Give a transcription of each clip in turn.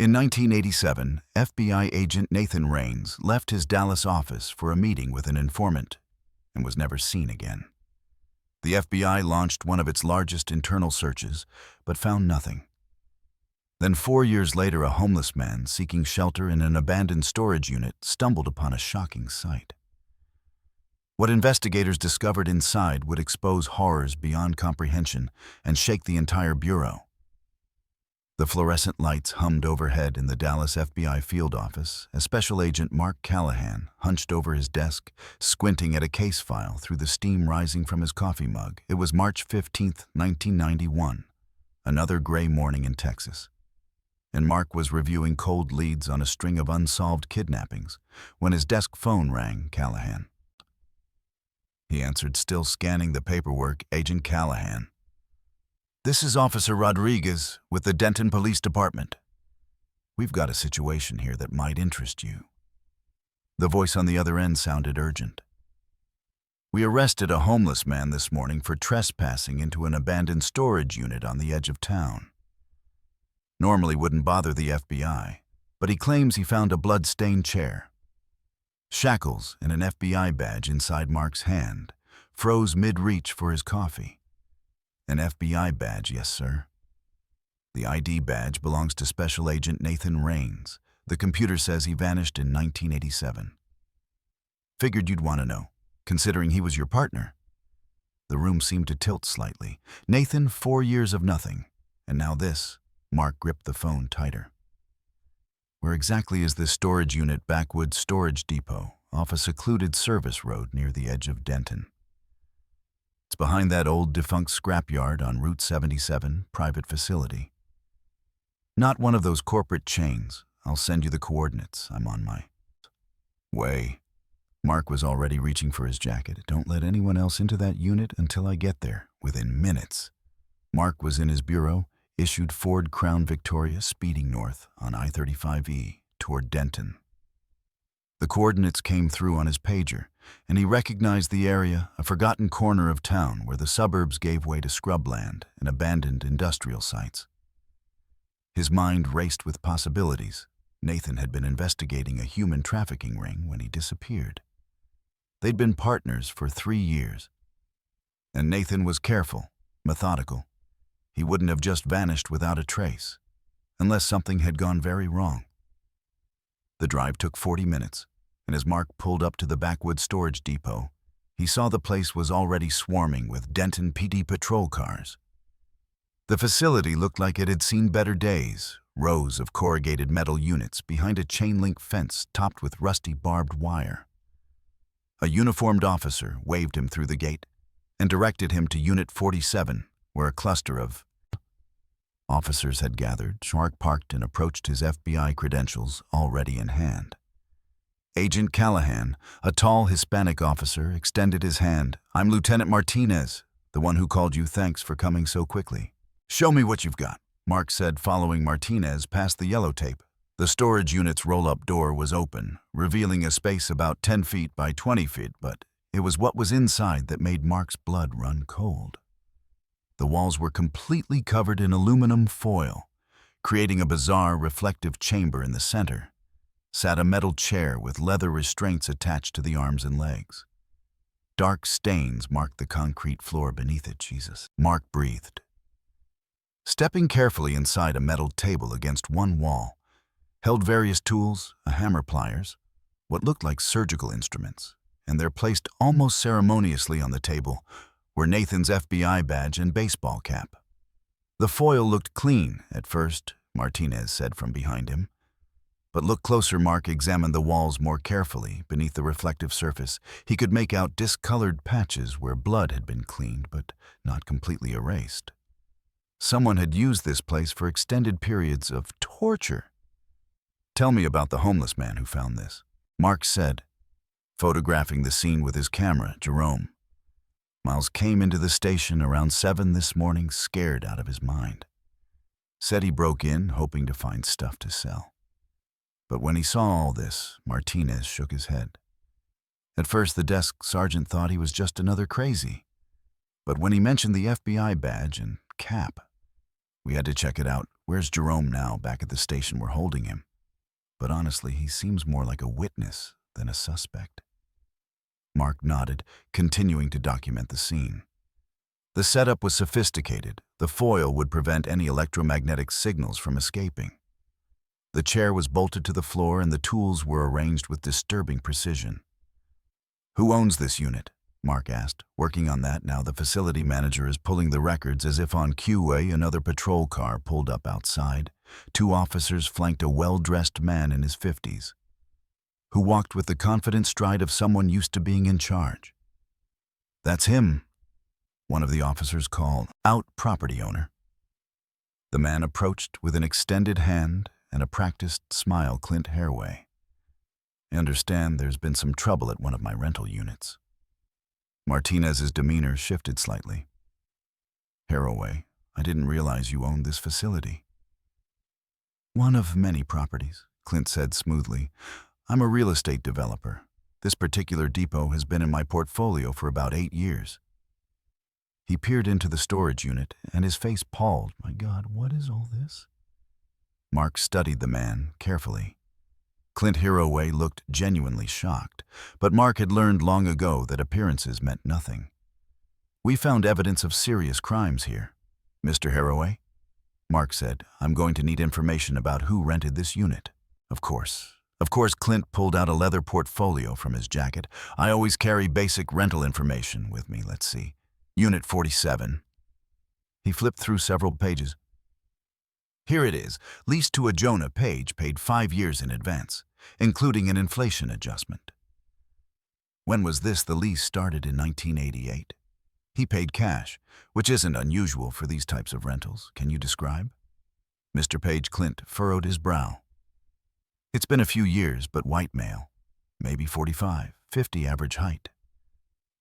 In 1987, FBI agent Nathan Raines left his Dallas office for a meeting with an informant and was never seen again. The FBI launched one of its largest internal searches, but found nothing. Then 4 years later, a homeless man seeking shelter in an abandoned storage unit stumbled upon a shocking sight. What investigators discovered inside would expose horrors beyond comprehension and shake the entire bureau. The fluorescent lights hummed overhead in the Dallas FBI field office as Special Agent Mark Callahan hunched over his desk, squinting at a case file through the steam rising from his coffee mug. It was March 15, 1991, another gray morning in Texas. And Mark was reviewing cold leads on a string of unsolved kidnappings when his desk phone rang. Callahan. He answered, still scanning the paperwork. Agent Callahan. "This is Officer Rodriguez with the Denton Police Department. We've got a situation here that might interest you." The voice on the other end sounded urgent. "We arrested a homeless man this morning for trespassing into an abandoned storage unit on the edge of town. Normally wouldn't bother the FBI, but he claims he found a blood-stained chair. Shackles and an FBI badge inside Mark's hand froze mid-reach for his coffee. An FBI badge, yes, sir. The ID badge belongs to Special Agent Nathan Raines. The computer says he vanished in 1987. Figured you'd want to know, considering he was your partner." The room seemed to tilt slightly. Nathan, 4 years of nothing, and now this. Mark gripped the phone tighter. "Where exactly is this storage unit?" "Backwoods Storage Depot, off a secluded service road near the edge of Denton. It's behind that old defunct scrapyard on Route 77, private facility. Not one of those corporate chains. I'll send you the coordinates. I'm on my way." Mark was already reaching for his jacket. "Don't let anyone else into that unit until I get there, within minutes." Mark was in his bureau, issued Ford Crown Victoria, speeding north on I-35E toward Denton. The coordinates came through on his pager, and he recognized the area, a forgotten corner of town where the suburbs gave way to scrubland and abandoned industrial sites. His mind raced with possibilities. Nathan had been investigating a human trafficking ring when he disappeared. They'd been partners for 3 years. And Nathan was careful, methodical. He wouldn't have just vanished without a trace, unless something had gone very wrong. The drive took 40 minutes, and as Mark pulled up to the Backwoods Storage Depot, he saw the place was already swarming with Denton PD patrol cars. The facility looked like it had seen better days, rows of corrugated metal units behind a chain-link fence topped with rusty barbed wire. A uniformed officer waved him through the gate and directed him to Unit 47, where a cluster of officers had gathered. Mark parked and approached his FBI credentials already in hand. Agent Callahan, a tall Hispanic officer, extended his hand. "I'm Lieutenant Martinez, the one who called you. Thanks for coming so quickly." "Show me what you've got," Mark said, following Martinez past the yellow tape. The storage unit's roll-up door was open, revealing a space about 10 feet by 20 feet, but it was what was inside that made Mark's blood run cold. The walls were completely covered in aluminum foil, creating a bizarre reflective chamber in the center. Sat a metal chair with leather restraints attached to the arms and legs. Dark stains marked the concrete floor beneath it. "Jesus," Mark breathed. Stepping carefully inside a metal table against one wall, held various tools, a hammer, pliers, what looked like surgical instruments, and they're placed almost ceremoniously on the table were Nathan's FBI badge and baseball cap. The foil looked clean at first, Martinez said from behind him. But look closer. Mark examined the walls more carefully. Beneath the reflective surface, he could make out discolored patches where blood had been cleaned but not completely erased. Someone had used this place for extended periods of torture. "Tell me about the homeless man who found this," Mark said, photographing the scene with his camera. "Jerome. Miles came into the station around 7 this morning, scared out of his mind. Said he broke in, hoping to find stuff to sell. But when he saw all this," Martinez shook his head. "At first the desk sergeant thought he was just another crazy. But when he mentioned the FBI badge and cap, We had to check it out. Where's Jerome now? Back at the station. We're holding him. But honestly, he seems more like a witness than a suspect. Mark nodded, continuing to document the scene. The setup was sophisticated. The foil would prevent any electromagnetic signals from escaping. The chair was bolted to the floor and the tools were arranged with disturbing precision. "Who owns this unit?" Mark asked. Working on that now, the facility manager is pulling the records as if on cue. Another patrol car pulled up outside. 2 officers flanked a well-dressed man in his 50s, who walked with the confident stride of someone used to being in charge. "That's him," one of the officers called out, "property owner." The man approached with an extended hand and a practiced smile. "Clint Haraway. I understand there's been some trouble at one of my rental units." Martinez's demeanor shifted slightly. "Haraway, I didn't realize you owned this facility." "One of many properties," Clint said smoothly. "I'm a real estate developer. This particular depot has been in my portfolio for about 8 years. He peered into the storage unit, and his face palled. "My God, what is all this?" Mark studied the man carefully. Clint Haraway looked genuinely shocked, but Mark had learned long ago that appearances meant nothing. "We found evidence of serious crimes here, Mr. Haraway," Mark said. "I'm going to need information about who rented this unit." Of course, Clint pulled out a leather portfolio from his jacket. "I always carry basic rental information with me. Let's see. Unit 47. He flipped through several pages. "Here it is. Leased to a Jonah Page, paid 5 years in advance, including an inflation adjustment." "When was this?" "The lease started in 1988. He paid cash, which isn't unusual for these types of rentals. Can you describe?" Mr. Page. Clint furrowed his brow. "It's been a few years, but white male. Maybe 45, 50 average height.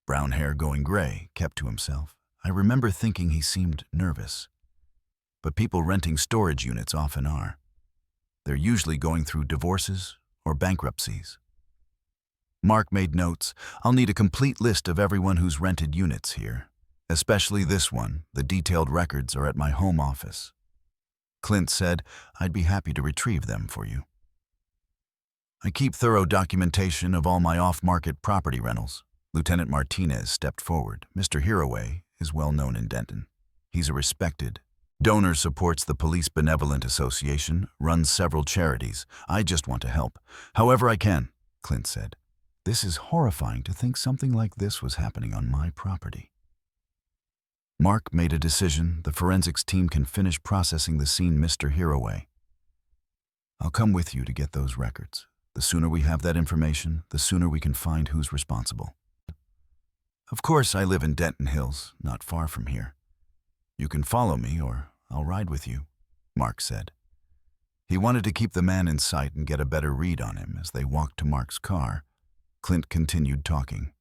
Brown hair going gray," kept to himself. "I remember thinking he seemed nervous. But people renting storage units often are. They're usually going through divorces or bankruptcies." Mark made notes. "I'll need a complete list of everyone who's rented units here, especially this one. The detailed records are at my home office." Clint said, "I'd be happy to retrieve them for you. I keep thorough documentation of all my off-market property rentals." Lieutenant Martinez stepped forward. "Mr. Haraway is well known in Denton. He's a respected donor, supports the Police Benevolent Association, runs several charities. I just want to help however I can," Clint said. "This is horrifying to think something like this was happening on my property." Mark made a decision. "The forensics team can finish processing the scene, Mr. Haraway. I'll come with you to get those records. The sooner we have that information, the sooner we can find who's responsible." "Of course, I live in Denton Hills, not far from here. You can follow me or I'll ride with you," Mark said. He wanted to keep the man in sight and get a better read on him. As they walked to Mark's car, Clint continued talking.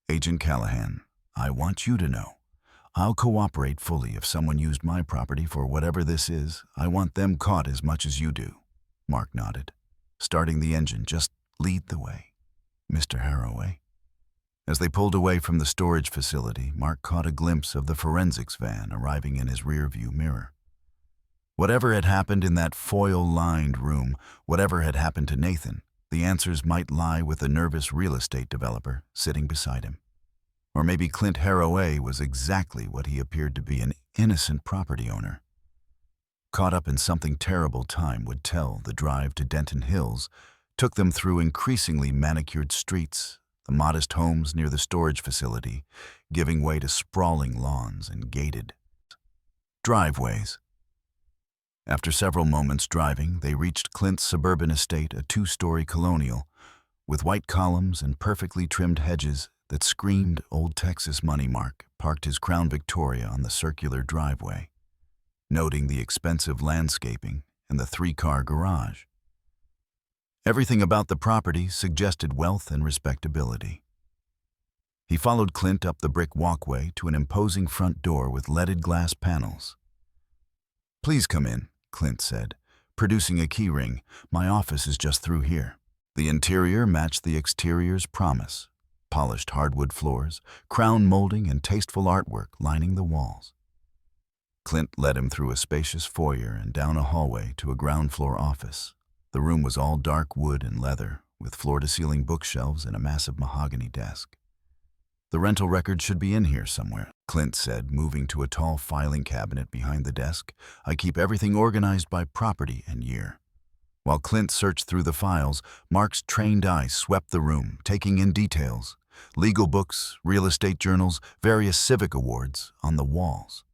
"Agent Callahan, I want you to know, I'll cooperate fully if someone used my property for whatever this is. I want them caught as much as you do." Mark nodded. Starting the engine. "Just lead the way, Mr. Haraway." As they pulled away from the storage facility, Mark caught a glimpse of the forensics van arriving in his rearview mirror. Whatever had happened in that foil-lined room, whatever had happened to Nathan, the answers might lie with the nervous real estate developer sitting beside him. Or maybe Clint Haraway was exactly what he appeared to be, an innocent property owner. Caught up in something terrible, time would tell. The drive to Denton Hills took them through increasingly manicured streets, the modest homes near the storage facility giving way to sprawling lawns and gated driveways. After several moments driving, they reached Clint's suburban estate, a 2-story colonial, with white columns and perfectly trimmed hedges that screamed Old Texas money. Mark parked his Crown Victoria on the circular driveway, noting the expensive landscaping and the 3-car garage. Everything about the property suggested wealth and respectability. He followed Clint up the brick walkway to an imposing front door with leaded glass panels. "Please come in," Clint said, producing a key ring. "My office is just through here." The interior matched the exterior's promise. Polished hardwood floors, crown molding, and tasteful artwork lining the walls. Clint led him through a spacious foyer and down a hallway to a ground-floor office. The room was all dark wood and leather, with floor-to-ceiling bookshelves and a massive mahogany desk. "The rental record should be in here somewhere," Clint said, moving to a tall filing cabinet behind the desk. "I keep everything organized by property and year." While Clint searched through the files, Mark's trained eye swept the room, taking in details: legal books, real estate journals, various civic awards on the walls.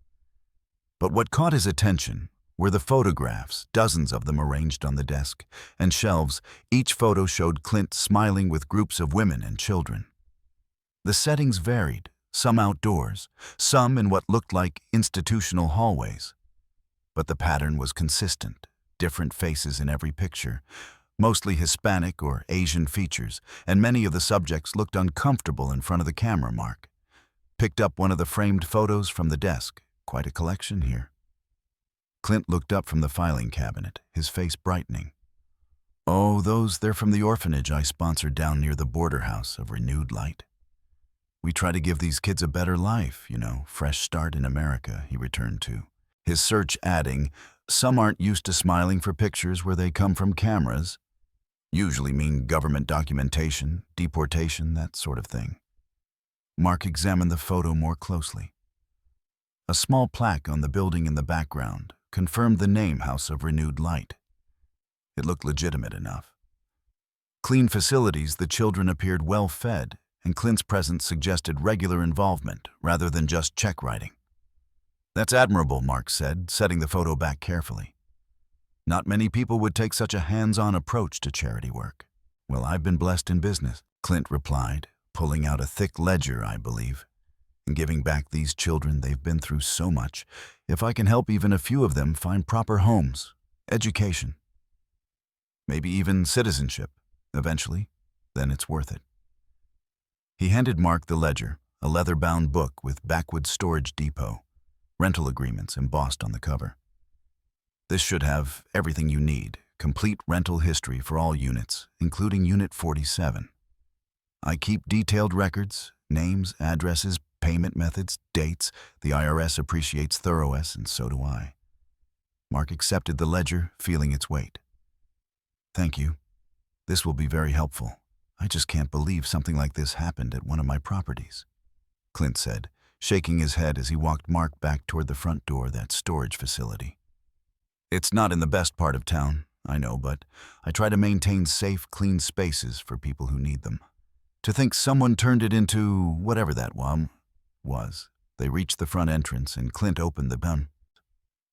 But what caught his attention were the photographs, dozens of them arranged on the desk and shelves. Each photo showed Clint smiling with groups of women and children. The settings varied, some outdoors, some in what looked like institutional hallways. But the pattern was consistent, different faces in every picture, mostly Hispanic or Asian features, and many of the subjects looked uncomfortable in front of the camera. Mark picked up one of the framed photos from the desk. Quite a collection here. Clint looked up from the filing cabinet, his face brightening. "Oh, they're from the orphanage I sponsored down near the border house of Renewed Light. We try to give these kids a better life, fresh start in America," he returned to, his search adding, "Some aren't used to smiling for pictures where they come from cameras. Usually mean government documentation, deportation, that sort of thing." Mark examined the photo more closely. A small plaque on the building in the background confirmed the name House of Renewed Light. It looked legitimate enough. Clean facilities, the children appeared well-fed, and Clint's presence suggested regular involvement rather than just check writing. "That's admirable," Mark said, setting the photo back carefully. "Not many people would take such a hands-on approach to charity work." "Well, I've been blessed in business," Clint replied, pulling out a thick ledger, "I believe. And giving back these children, they've been through so much. If I can help even a few of them find proper homes, education, maybe even citizenship, eventually, then it's worth it." He handed Mark the ledger, a leather-bound book with Backwoods Storage Depot, rental agreements embossed on the cover. "This should have everything you need, complete rental history for all units, including Unit 47. I keep detailed records, names, addresses, payment methods, dates. The IRS appreciates thoroughness, and so do I." Mark accepted the ledger, feeling its weight. "Thank you. This will be very helpful. I just can't believe something like this happened at one of my properties," Clint said, shaking his head as he walked Mark back toward the front door of that storage facility. "It's not in the best part of town, I know, but I try to maintain safe, clean spaces for people who need them. To think someone turned it into whatever that was." They reached the front entrance, and Clint opened the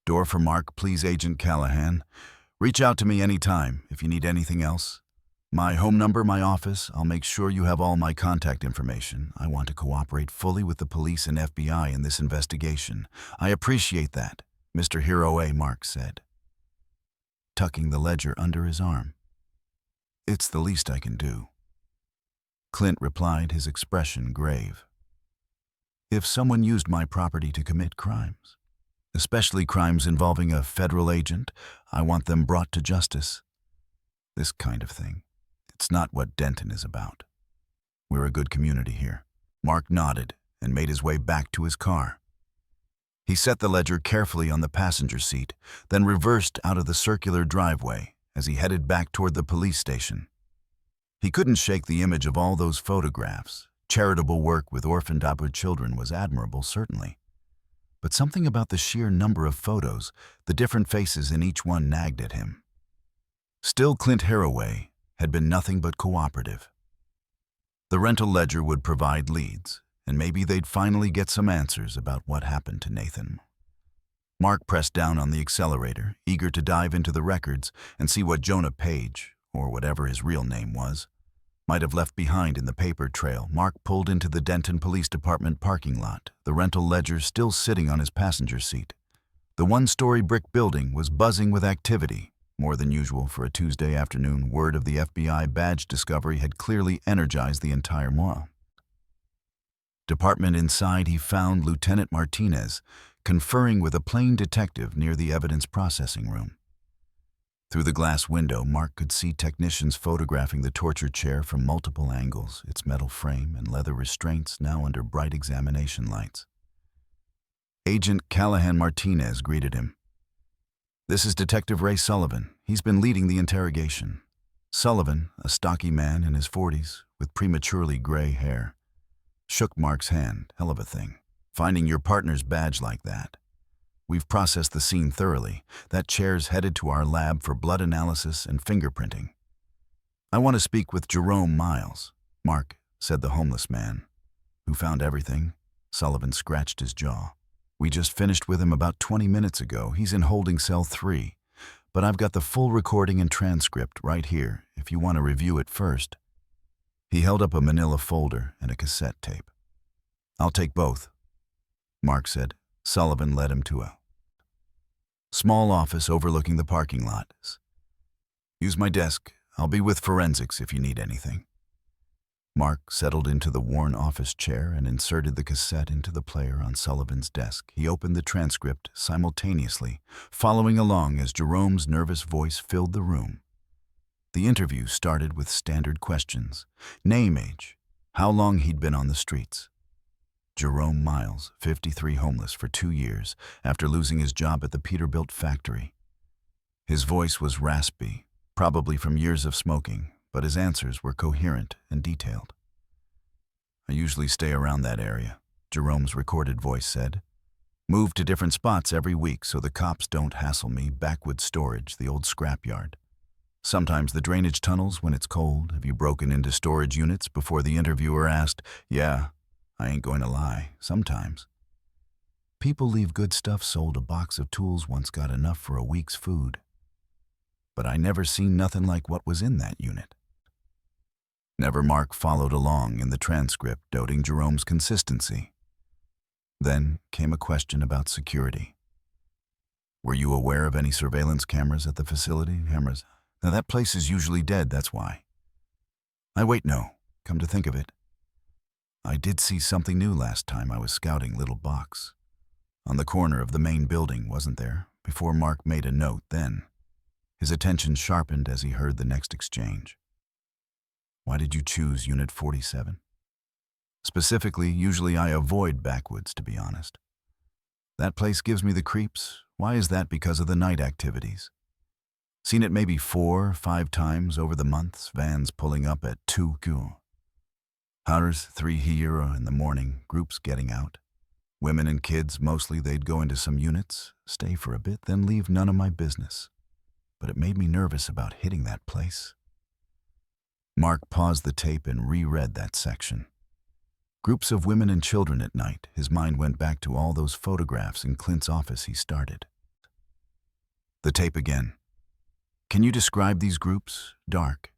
door for Mark. "Please, Agent Callahan. Reach out to me anytime if you need anything else. My home number, my office. I'll make sure you have all my contact information. I want to cooperate fully with the police and FBI in this investigation." "I appreciate that, Mr. Hero A," Mark said, tucking the ledger under his arm. "It's the least I can do," Clint replied, his expression grave. "If someone used my property to commit crimes, especially crimes involving a federal agent, I want them brought to justice. This kind of thing. It's not what Denton is about. We're a good community here." Mark nodded and made his way back to his car. He set the ledger carefully on the passenger seat, then reversed out of the circular driveway as he headed back toward the police station. He couldn't shake the image of all those photographs. Charitable work with orphaned children was admirable, certainly. But something about the sheer number of photos, the different faces in each one, nagged at him. Still, Clint Haraway had been nothing but cooperative. The rental ledger would provide leads, and maybe they'd finally get some answers about what happened to Nathan. Mark pressed down on the accelerator, eager to dive into the records and see what Jonah Page, or whatever his real name was, might have left behind in the paper trail. Mark pulled into the Denton Police Department parking lot, the rental ledger still sitting on his passenger seat. The one-story brick building was buzzing with activity, more than usual for a Tuesday afternoon. Word of the FBI badge discovery had clearly energized the entire department. Inside, he found Lieutenant Martinez conferring with a plain detective near the evidence processing room. Through the glass window, Mark could see technicians photographing the torture chair from multiple angles, its metal frame and leather restraints now under bright examination lights. Agent Callahan Martinez greeted him. "This is Detective Ray Sullivan. He's been leading the interrogation." Sullivan, a stocky man in his 40s with prematurely gray hair, shook Mark's hand. "Hell of a thing, finding your partner's badge like that. We've processed the scene thoroughly. That chair's headed to our lab for blood analysis and fingerprinting." "I want to speak with Jerome Miles," Mark said, the homeless man. "Who found everything?" Sullivan scratched his jaw. "We just finished with him about 20 minutes ago. He's in holding cell 3. But I've got the full recording and transcript right here, if you want to review it first." He held up a manila folder and a cassette tape. "I'll take both," Mark said. Sullivan led him to a small office overlooking the parking lot. "Use my desk. I'll be with forensics if you need anything." Mark settled into the worn office chair and inserted the cassette into the player on Sullivan's desk. He opened the transcript simultaneously, following along as Jerome's nervous voice filled the room. The interview started with standard questions: name, age, how long he'd been on the streets. Jerome Miles, 53, homeless for 2 years after losing his job at the Peterbilt factory. His voice was raspy, probably from years of smoking, but his answers were coherent and detailed. "I usually stay around that area," Jerome's recorded voice said. "Move to different spots every week so the cops don't hassle me. Backwoods storage, the old scrapyard. Sometimes the drainage tunnels when it's cold. Have you broken into storage units?" Before the interviewer asked, "Yeah, I ain't going to lie, sometimes. People leave good stuff sold. A box of tools once got enough for a week's food. But I never seen nothing like what was in that unit." Never Mark followed along in the transcript, noting Jerome's consistency. Then came a question about security. "Were you aware of any surveillance cameras at the facility?" "Cameras? Now that place is usually dead, that's why." No. Come to think of it, I did see something new last time I was scouting Little Box. On the corner of the main building, wasn't there?" Before Mark made a note then. His attention sharpened as he heard the next exchange. "Why did you choose Unit 47? "Specifically, usually I avoid backwoods, to be honest. That place gives me the creeps." "Why is that?" "Because of the night activities. Seen it maybe 4 or 5 times over the months, vans pulling up at 2 hours, 3 here in the morning, groups getting out. Women and kids, mostly. They'd go into some units, stay for a bit, then leave. None of my business. But it made me nervous about hitting that place." Mark paused the tape and reread that section. Groups of women and children at night. His mind went back to all those photographs in Clint's office he started. The tape again. "Can you describe these groups?" "Dark.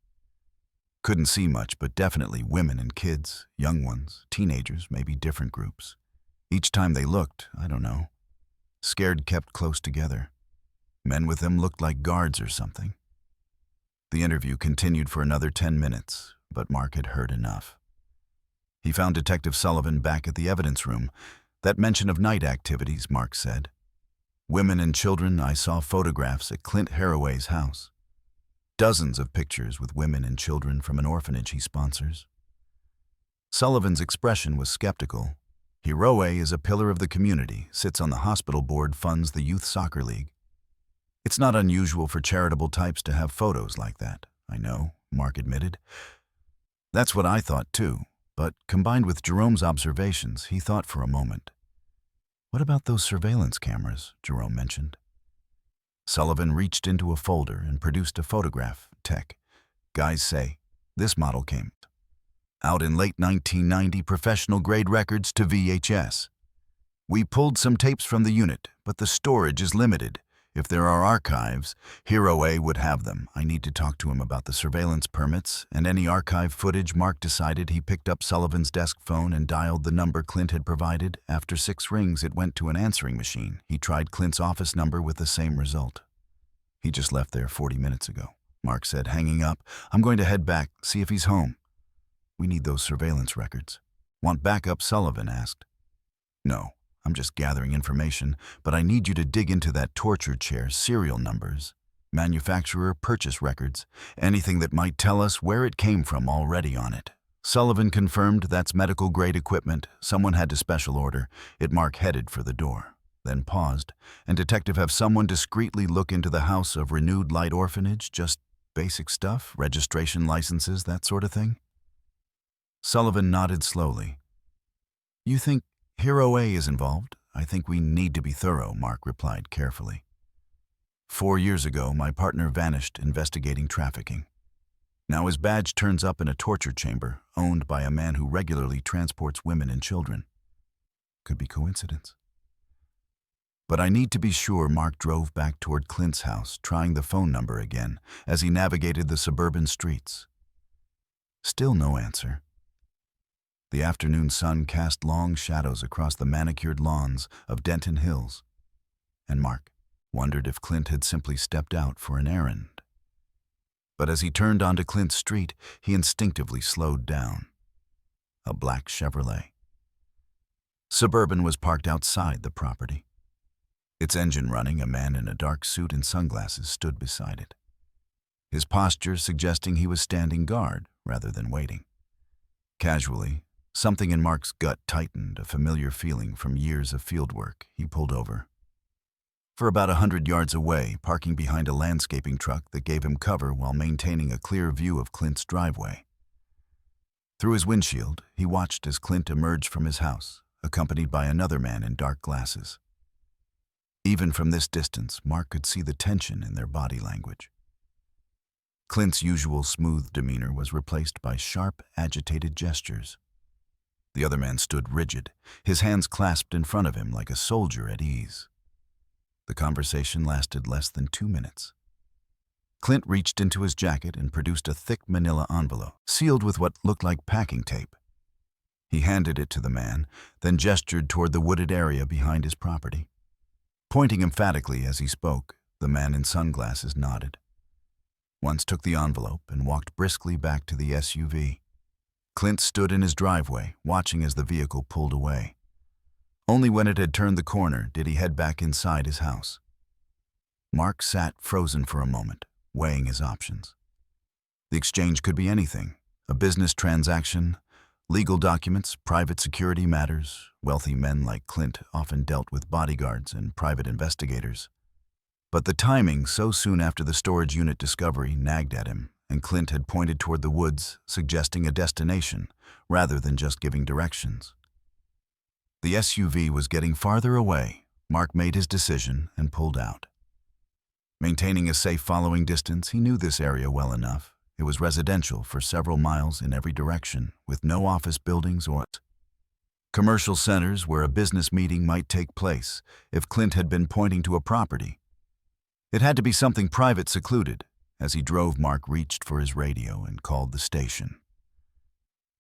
Couldn't see much, but definitely women and kids, young ones, teenagers, maybe different groups. Each time they looked, I don't know. Scared, kept close together. Men with them looked like guards or something." The interview continued for another 10 minutes, but Mark had heard enough. He found Detective Sullivan back at the evidence room. "That mention of night activities," Mark said. "Women and children, I saw photographs at Clint Haraway's house. Dozens of pictures with women and children from an orphanage he sponsors." Sullivan's expression was skeptical. "Haraway is a pillar of the community, sits on the hospital board, funds the youth soccer league. It's not unusual for charitable types to have photos like that." "I know," Mark admitted. "That's what I thought too." But combined with Jerome's observations, he thought for a moment. "What about those surveillance cameras Jerome mentioned?" Sullivan reached into a folder and produced a photograph. "Tech. Guys say, this model came out in late 1990, professional-grade records to VHS. We pulled some tapes from the unit, but the storage is limited. If there are archives, Haraway would have them. I need to talk to him about the surveillance permits and any archive footage." Mark decided. He picked up Sullivan's desk phone and dialed the number Clint had provided. After 6 rings, it went to an answering machine. He tried Clint's office number with the same result. "He just left there 40 minutes ago," Mark said, hanging up. "I'm going to head back, see if he's home." "We need those surveillance records." "Want backup?" Sullivan asked. "No. I'm just gathering information, but I need you to dig into that torture chair, serial numbers, manufacturer, purchase records, anything that might tell us where it came from already on it." Sullivan confirmed. "That's medical-grade equipment. Someone had to special order it." Mark headed for the door. then paused, and detective have someone discreetly look into the House of Renewed Light Orphanage, just basic stuff, registration licenses, that sort of thing? Sullivan nodded slowly. You think Hero A is involved? I think we need to be thorough, Mark replied carefully. 4 years ago, my partner vanished investigating trafficking. Now his badge turns up in a torture chamber owned by a man who regularly transports women and children. Could be coincidence. But I need to be sure. Mark drove back toward Clint's house, trying the phone number again as he navigated the suburban streets. Still no answer. The afternoon sun cast long shadows across the manicured lawns of Denton Hills, and Mark wondered if Clint had simply stepped out for an errand. But as he turned onto Clint's street, he instinctively slowed down. A black Chevrolet Suburban was parked outside the property. Its engine running, a man in a dark suit and sunglasses stood beside it, his posture suggesting he was standing guard rather than waiting. Casually, something in Mark's gut tightened, a familiar feeling from years of fieldwork. He pulled over. For about 100 yards away, parking behind a landscaping truck that gave him cover while maintaining a clear view of Clint's driveway. Through his windshield, he watched as Clint emerged from his house, accompanied by another man in dark glasses. Even from this distance, Mark could see the tension in their body language. Clint's usual smooth demeanor was replaced by sharp, agitated gestures. The other man stood rigid, his hands clasped in front of him like a soldier at ease. The conversation lasted less than 2 minutes. Clint reached into his jacket and produced a thick manila envelope, sealed with what looked like packing tape. He handed it to the man, then gestured toward the wooded area behind his property. Pointing emphatically as he spoke, the man in sunglasses nodded. Once took the envelope and walked briskly back to the SUV. Clint stood in his driveway, watching as the vehicle pulled away. Only when it had turned the corner did he head back inside his house. Mark sat frozen for a moment, weighing his options. The exchange could be anything: a business transaction, legal documents, private security matters. Wealthy men like Clint often dealt with bodyguards and private investigators. But the timing, so soon after the storage unit discovery, nagged at him, and Clint had pointed toward the woods, suggesting a destination, rather than just giving directions. The SUV was getting farther away. Mark made his decision and pulled out. Maintaining a safe following distance, he knew this area well enough. It was residential for several miles in every direction, with no office buildings or commercial centers where a business meeting might take place. If Clint had been pointing to a property, it had to be something private, secluded. As he drove, Mark reached for his radio and called the station.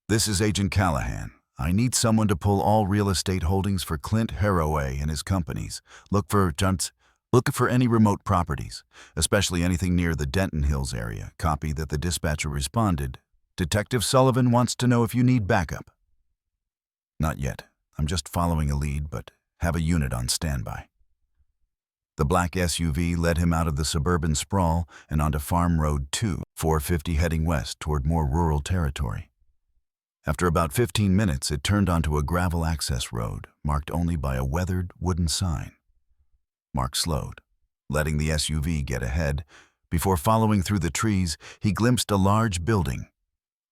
This is Agent Callahan. I need someone to pull all real estate holdings for Clint Haraway and his companies. Look for any remote properties, especially anything near the Denton Hills area. Copy that. The dispatcher responded. Detective Sullivan wants to know if you need backup. Not yet. I'm just following a lead, but have a unit on standby. The black SUV led him out of the suburban sprawl and onto Farm Road 2, 450, heading west toward more rural territory. After about 15 minutes, it turned onto a gravel access road, marked only by a weathered wooden sign. Mark slowed, letting the SUV get ahead. Before following through the trees, he glimpsed a large building,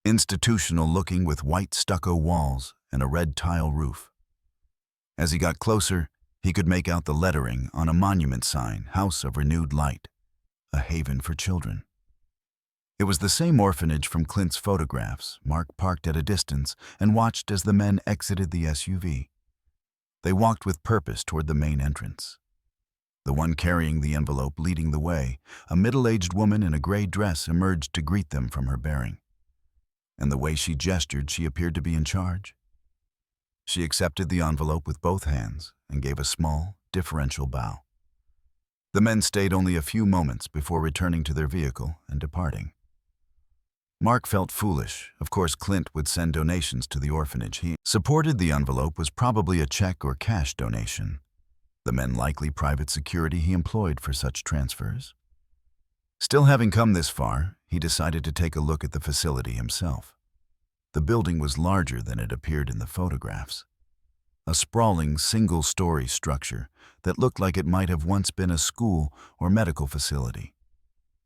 institutional-looking with white stucco walls and a red tile roof. As he got closer, he could make out the lettering on a monument sign, House of Renewed Light, a haven for children. It was the same orphanage from Clint's photographs. Mark parked at a distance and watched as the men exited the SUV. They walked with purpose toward the main entrance. The one carrying the envelope leading the way, a middle-aged woman in a gray dress, emerged to greet them from her bearing. And the way she gestured, she appeared to be in charge. She accepted the envelope with both hands and gave a small, deferential bow. The men stayed only a few moments before returning to their vehicle and departing. Mark felt foolish. Of course, Clint would send donations to the orphanage. He supported the envelope was probably a check or cash donation. The men likely private security he employed for such transfers. Still, having come this far, he decided to take a look at the facility himself. The building was larger than it appeared in the photographs. a sprawling single-story structure that looked like it might have once been a school or medical facility.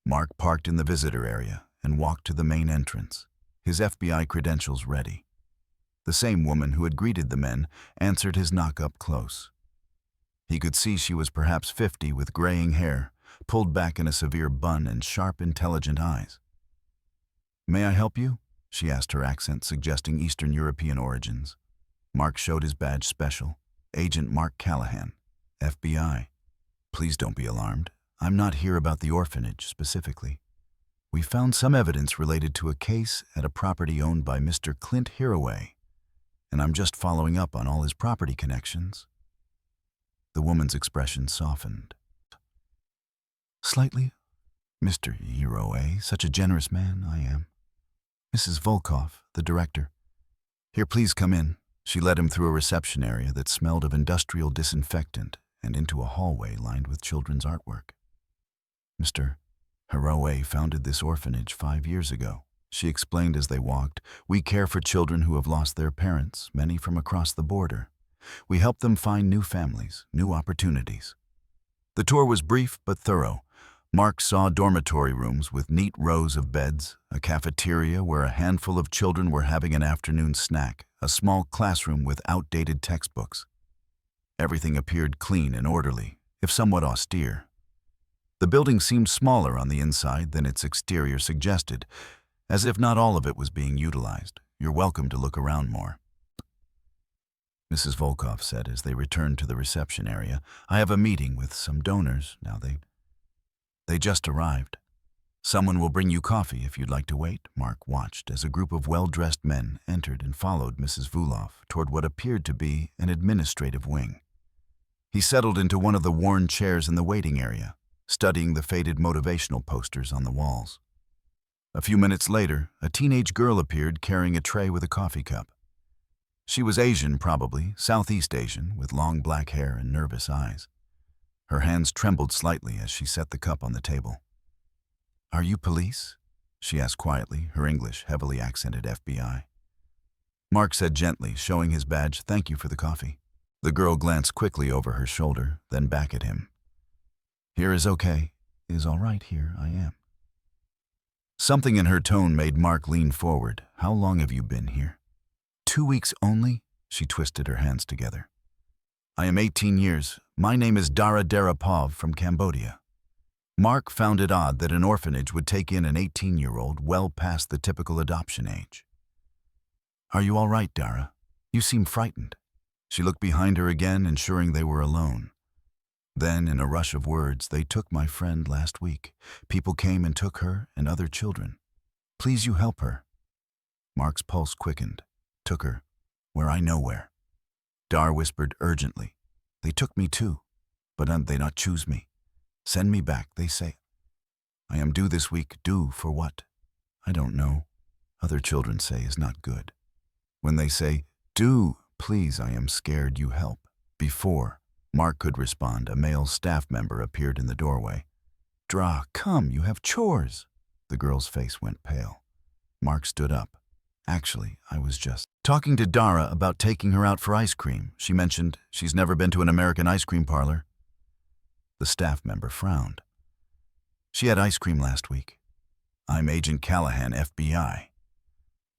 Mark parked in the visitor area and walked to the main entrance, his FBI credentials ready. The same woman who had greeted the men answered his knock up close. He could see she was perhaps 50 with graying hair, pulled back in a severe bun and sharp, intelligent eyes. "May I help you?" she asked, her accent suggesting Eastern European origins. Mark showed his badge special, Agent Mark Callahan, FBI. "Please don't be alarmed. I'm not here about the orphanage specifically. We found some evidence related to a case at a property owned by Mr. Clint Hiraway, and I'm just following up on all his property connections." The woman's expression softened. "Slightly. Mr. Hiraway, such a generous man, I am. Mrs. Volkov, the director. Here, please come in." She led him through a reception area that smelled of industrial disinfectant and into a hallway lined with children's artwork. "Mr. Hiraway founded this orphanage 5 years ago," she explained as they walked. "We care for children who have lost their parents, many from across the border. We help them find new families, new opportunities." The tour was brief but thorough. Mark saw dormitory rooms with neat rows of beds, a cafeteria where a handful of children were having an afternoon snack, a small classroom with outdated textbooks. Everything appeared clean and orderly, if somewhat austere. The building seemed smaller on the inside than its exterior suggested, as if not all of it was being utilized. "You're welcome to look around more," Mrs. Volkov said as they returned to the reception area. "I have a meeting with some donors now. They just arrived. Someone will bring you coffee if you'd like to wait." Mark watched as a group of well-dressed men entered and followed Mrs. Volkov toward what appeared to be an administrative wing. He settled into one of the worn chairs in the waiting area, studying the faded motivational posters on the walls. A few minutes later, a teenage girl appeared carrying a tray with a coffee cup. She was Asian, probably, Southeast Asian, with long black hair and nervous eyes. Her hands trembled slightly as she set the cup on the table. "Are you police?" she asked quietly, her English heavily accented FBI. Mark said gently, showing his badge, "Thank you for the coffee." The girl glanced quickly over her shoulder, then back at him. "Here is okay. Is all right here, I am." Something in her tone made Mark lean forward. "How long have you been here?" 2 weeks only?" She twisted her hands together. "I am 18 years. My name is Dara Darapov from Cambodia." Mark found it odd that an orphanage would take in an 18-year-old well past the typical adoption age. "Are you all right, Dara? You seem frightened." She looked behind her again, ensuring they were alone. Then, in a rush of words, "They took my friend last week. People came and took her and other children. Please, you help her." Mark's pulse quickened. "Took her? Where I know where." Dar whispered urgently. "They took me too, but they not choose me. Send me back, they say. I am due this week. Due for what? I don't know. Other children say is not good. When they say, due, please, I am scared you help." Before Mark could respond, a male staff member appeared in the doorway. "Dra, come, you have chores." The girl's face went pale. Mark stood up. "Actually, I was just talking to Dara about taking her out for ice cream. She mentioned she's never been to an American ice cream parlor." The staff member frowned. "She had ice cream last week. I'm Agent Callahan, FBI."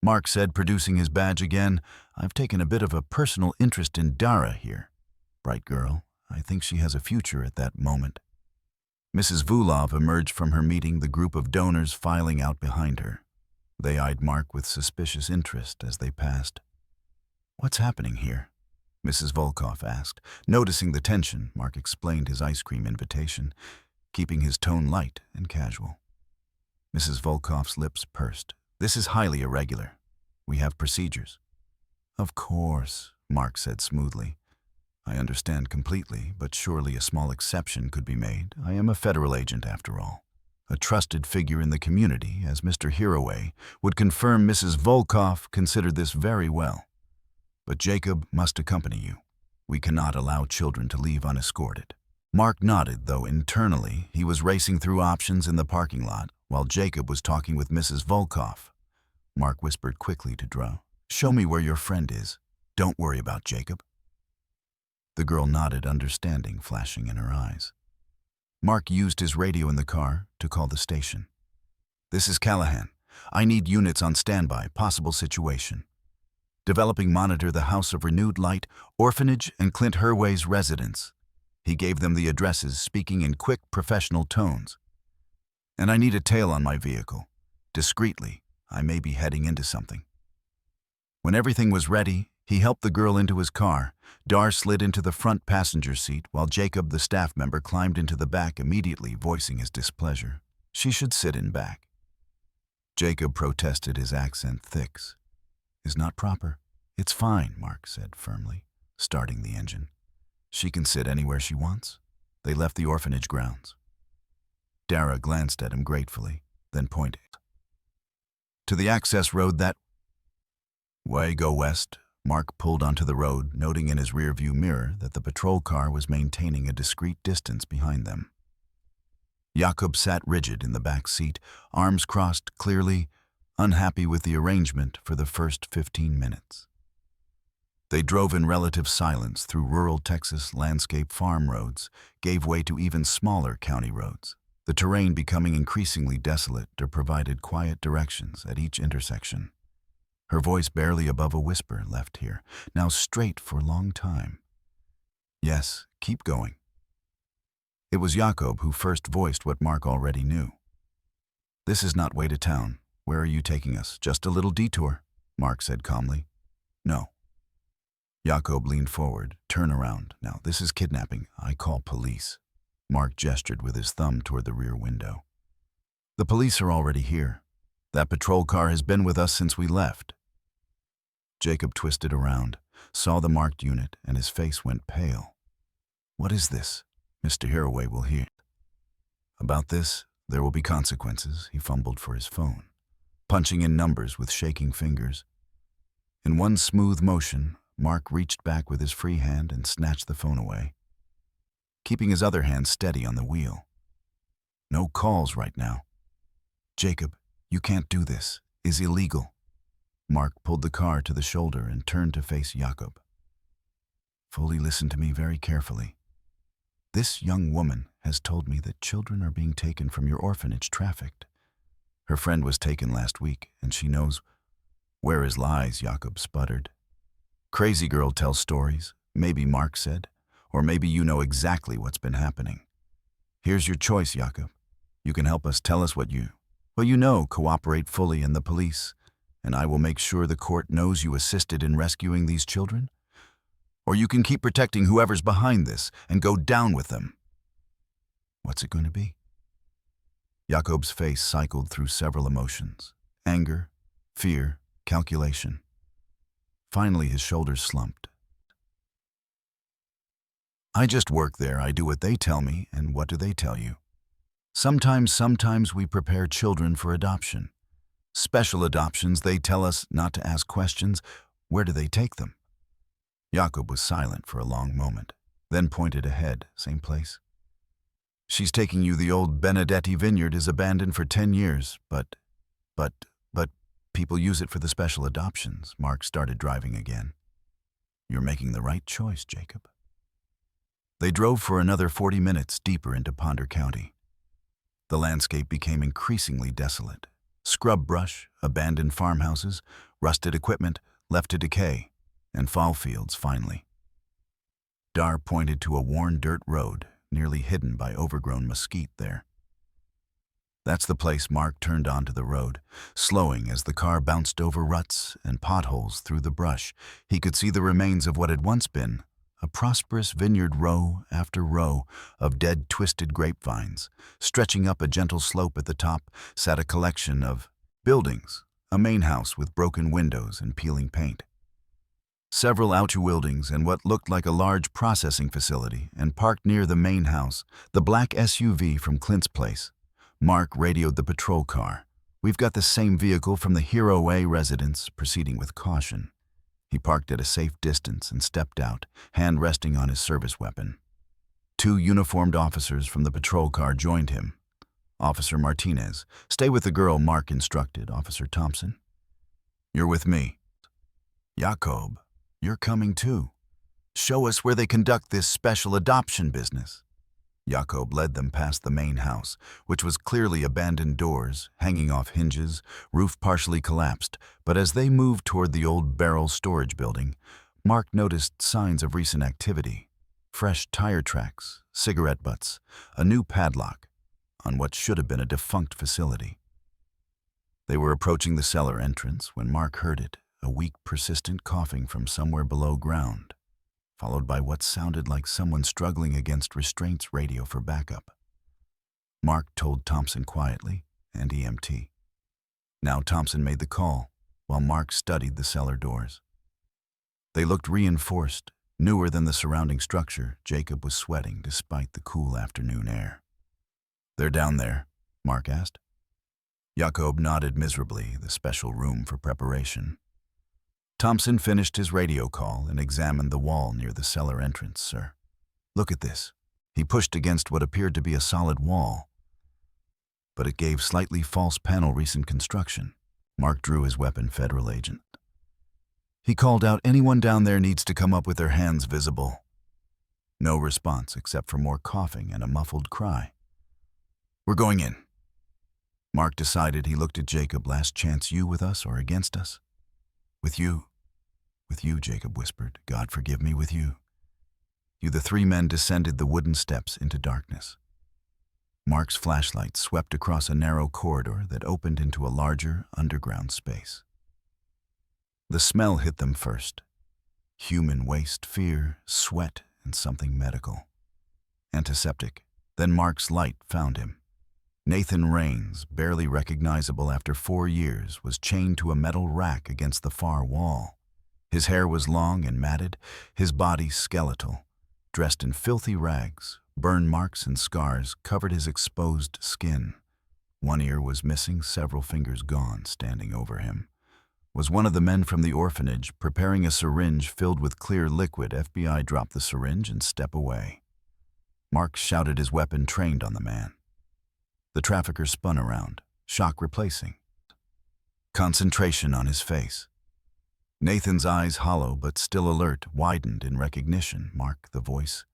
Mark said, producing his badge again. "I've taken a bit of a personal interest in Dara here. Bright girl. I think she has a future at that moment." Mrs. Volkov emerged from her meeting, the group of donors filing out behind her. They eyed Mark with suspicious interest as they passed. "What's happening here?" Mrs. Volkov asked. Noticing the tension, Mark explained his ice cream invitation, keeping his tone light and casual. Mrs. Volkov's lips pursed. "This is highly irregular. We have procedures." "Of course," Mark said smoothly. "I understand completely, but surely a small exception could be made. I am a federal agent after all. A trusted figure in the community, as Mr. Hiraway would confirm. Mrs. Volkov considered this very well. But Jacob must accompany you. We cannot allow children to leave unescorted." Mark nodded, though internally he was racing through options in the parking lot while Jacob was talking with Mrs. Volkov. Mark whispered quickly to Dra, "Show me where your friend is. Don't worry about Jacob." The girl nodded, understanding flashing in her eyes. Mark used his radio in the car to call the station. "This is Callahan. I need units on standby, possible situation. Developing monitor the House of Renewed Light, Orphanage, and Clint Herway's residence." He gave them the addresses, speaking in quick, professional tones. "And I need a tail on my vehicle. Discreetly, I may be heading into something." When everything was ready, he helped the girl into his car. Dar slid into the front passenger seat, while Jacob, the staff member, climbed into the back, immediately voicing his displeasure. She should sit in back. Jacob protested, his accent thick. "Is not proper." "It's fine," Mark said firmly, starting the engine. "She can sit anywhere she wants." They left the orphanage grounds. Dara glanced at him gratefully, then pointed to the access road that way. "Go west." Mark pulled onto the road, noting in his rearview mirror that the patrol car was maintaining a discreet distance behind them. Jakob sat rigid in the back seat, arms crossed, clearly unhappy with the arrangement for the first 15 minutes. They drove in relative silence through rural Texas landscape farm roads, gave way to even smaller county roads. The terrain becoming increasingly desolate, Dar provided quiet directions at each intersection. Her voice barely above a whisper, "Left here, now straight for a long time." "Yes, keep going." It was Jakob who first voiced what Mark already knew. "This is not way to town. Where are you taking us?" "Just a little detour," Mark said calmly. "No." Jakob leaned forward. "Turn around. Now, this is kidnapping. I call police." Mark gestured with his thumb toward the rear window. "The police are already here. That patrol car has been with us since we left." Jacob twisted around, saw the marked unit, and his face went pale. "What is this? Mr. Herway will hear about this. There will be consequences." He fumbled for his phone, punching in numbers with shaking fingers. In one smooth motion, Mark reached back with his free hand and snatched the phone away, keeping his other hand steady on the wheel. "No calls right now." "Jacob, you can't do this. It's illegal." Mark pulled the car to the shoulder and turned to face Jakob. "Fully listen to me very carefully. This young woman has told me that children are being taken from your orphanage, trafficked. Her friend was taken last week, and she knows where his lies," Jakob sputtered. "Crazy girl tells stories," maybe Mark said, "or maybe you know exactly what's been happening. Here's your choice, Jakob. You can help us, tell us what you know, cooperate fully in the police, and I will make sure the court knows you assisted in rescuing these children. Or you can keep protecting whoever's behind this and go down with them." "What's it going to be?" Jakob's face cycled through several emotions: anger, fear, calculation. Finally, his shoulders slumped. "I just work there. I do what they tell me, and what do they tell you? Sometimes we prepare children for adoption. Special adoptions, they tell us not to ask questions. Where do they take them?" Jakob was silent for a long moment, then pointed ahead. "Same place." "She's taking you. The old Benedetti vineyard is abandoned for 10 years, but people use it for the special adoptions." Mark started driving again. "You're making the right choice, Jacob." They drove for another 40 minutes deeper into Ponder County. The landscape became increasingly desolate. Scrub brush, abandoned farmhouses, rusted equipment left to decay, and fall fields finally. Dar pointed to a worn dirt road, nearly hidden by overgrown mesquite there. "That's the place." Mark turned onto the road, slowing as the car bounced over ruts and potholes through the brush. He could see the remains of what had once been a prosperous vineyard, row after row of dead, twisted grapevines. Stretching up a gentle slope at the top sat a collection of buildings, a main house with broken windows and peeling paint. Several outbuildings and what looked like a large processing facility, and parked near the main house, the black SUV from Clint's place. Mark radioed the patrol car. "We've got the same vehicle from the Hero A residence," proceeding with caution. He parked at a safe distance and stepped out, hand resting on his service weapon. 2 uniformed officers from the patrol car joined him. "Officer Martinez, stay with the girl," Mark instructed. "Officer Thompson, you're with me." "Jakob, you're coming too." Show us where they conduct this special adoption business." Jakob led them past the main house, which was clearly abandoned doors, hanging off hinges, roof partially collapsed. But as they moved toward the old barrel storage building, Mark noticed signs of recent activity. Fresh tire tracks, cigarette butts, a new padlock on what should have been a defunct facility. They were approaching the cellar entrance when Mark heard it, a weak, persistent coughing from somewhere below ground, followed by what sounded like someone struggling against restraints radio for backup. Mark told Thompson quietly, and EMT. Now Thompson made the call, while Mark studied the cellar doors. They looked reinforced, newer than the surrounding structure. Jacob was sweating despite the cool afternoon air. "They're down there?" Mark asked. Jakob nodded miserably, the special room for preparation. Thompson finished his radio call and examined the wall near the cellar entrance. "Sir, look at this." He pushed against what appeared to be a solid wall, but it gave slightly false panel recent construction. Mark drew his weapon. "Federal agent." He called out, "Anyone down there needs to come up with their hands visible." No response except for more coughing and a muffled cry. "We're going in." Mark decided. He looked at Jacob. "Last chance, you with us or against us?" "With you." "With you," Jacob whispered. "God forgive me, with you." The three men descended the wooden steps into darkness. Mark's flashlight swept across a narrow corridor that opened into a larger, underground space. The smell hit them first. Human waste, fear, sweat, and something medical. Antiseptic. Then Mark's light found him. Nathan Raines, barely recognizable after 4 years, was chained to a metal rack against the far wall. His hair was long and matted, his body skeletal. Dressed in filthy rags, burn marks and scars covered his exposed skin. One ear was missing, several fingers gone. Standing over him was one of the men from the orphanage, preparing a syringe filled with clear liquid. FBI dropped the syringe and stepped away. Mark shouted, his weapon trained on the man. The trafficker spun around, shock replacing. Concentration on his face. Nathan's eyes, hollow but still alert, widened in recognition. Mark, the voice,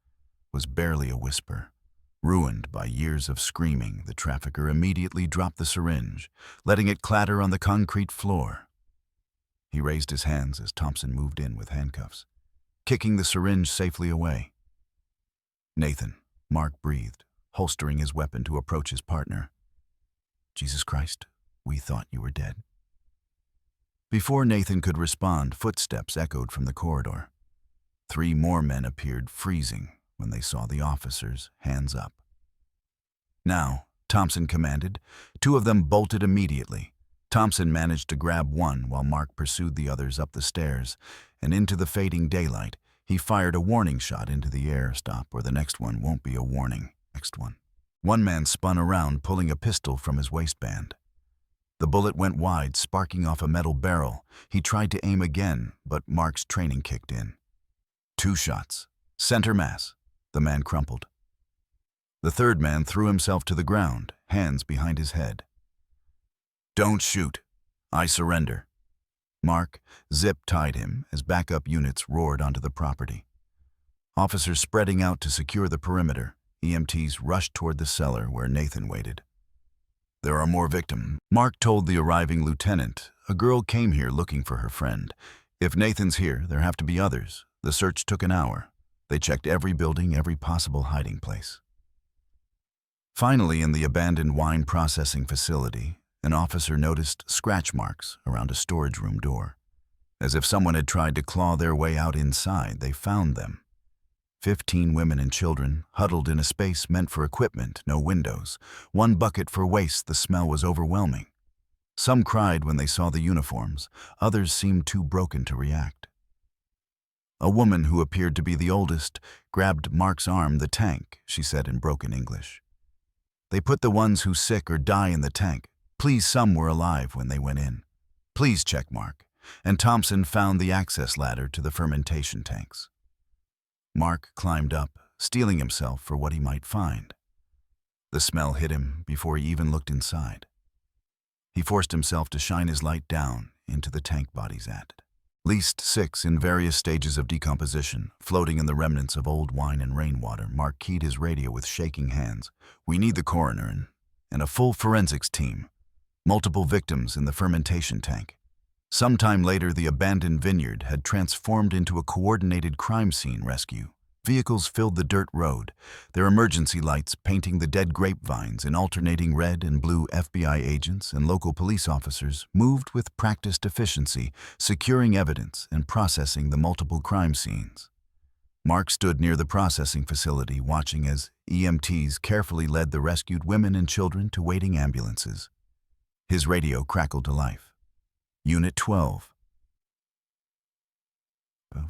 was barely a whisper. Ruined by years of screaming, the trafficker immediately dropped the syringe, letting it clatter on the concrete floor. He raised his hands as Thompson moved in with handcuffs, kicking the syringe safely away. "Nathan," Mark breathed, holstering his weapon to approach his partner. "Jesus Christ, we thought you were dead." Before Nathan could respond, footsteps echoed from the corridor. 3 more men appeared, freezing when they saw the officers, hands up. "Now," Thompson commanded. 2 of them bolted immediately. Thompson managed to grab one while Mark pursued the others up the stairs and into the fading daylight. He fired a warning shot into the air. "Stop, or the next one won't be a warning." Next one. One man spun around, pulling a pistol from his waistband. The bullet went wide, sparking off a metal barrel. He tried to aim again, but Mark's training kicked in. 2 shots. Center mass. The man crumpled. The third man threw himself to the ground, hands behind his head. "Don't shoot. I surrender." Mark zip-tied him as backup units roared onto the property. Officers spreading out to secure the perimeter. EMTs rushed toward the cellar where Nathan waited. "There are more victims," Mark told the arriving lieutenant. "A girl came here looking for her friend. If Nathan's here, there have to be others." The search took an hour. They checked every building, every possible hiding place. Finally, in the abandoned wine processing facility, an officer noticed scratch marks around a storage room door. As if someone had tried to claw their way out inside, they found them. 15 women and children, huddled in a space meant for equipment, no windows. 1 bucket for waste. The smell was overwhelming. Some cried when they saw the uniforms. Others seemed too broken to react. A woman who appeared to be the oldest grabbed Mark's arm. "The tank," she said in broken English. "They put the ones who sick or die in the tank. Please, some were alive when they went in. Please check, Mark." And Thompson found the access ladder to the fermentation tanks. Mark climbed up, steeling himself for what he might find. The smell hit him before he even looked inside. He forced himself to shine his light down into the tank bodies at it. least 6 in various stages of decomposition, floating in the remnants of old wine and rainwater. Mark keyed his radio with shaking hands. We need the coroner and a full forensics team. Multiple victims in the fermentation tank. Sometime later, the abandoned vineyard had transformed into a coordinated crime scene rescue. Vehicles filled the dirt road, their emergency lights painting the dead grapevines in alternating red and blue. FBI agents and local police officers moved with practiced efficiency, securing evidence and processing the multiple crime scenes. Mark stood near the processing facility, watching as EMTs carefully led the rescued women and children to waiting ambulances. His radio crackled to life. Unit 12.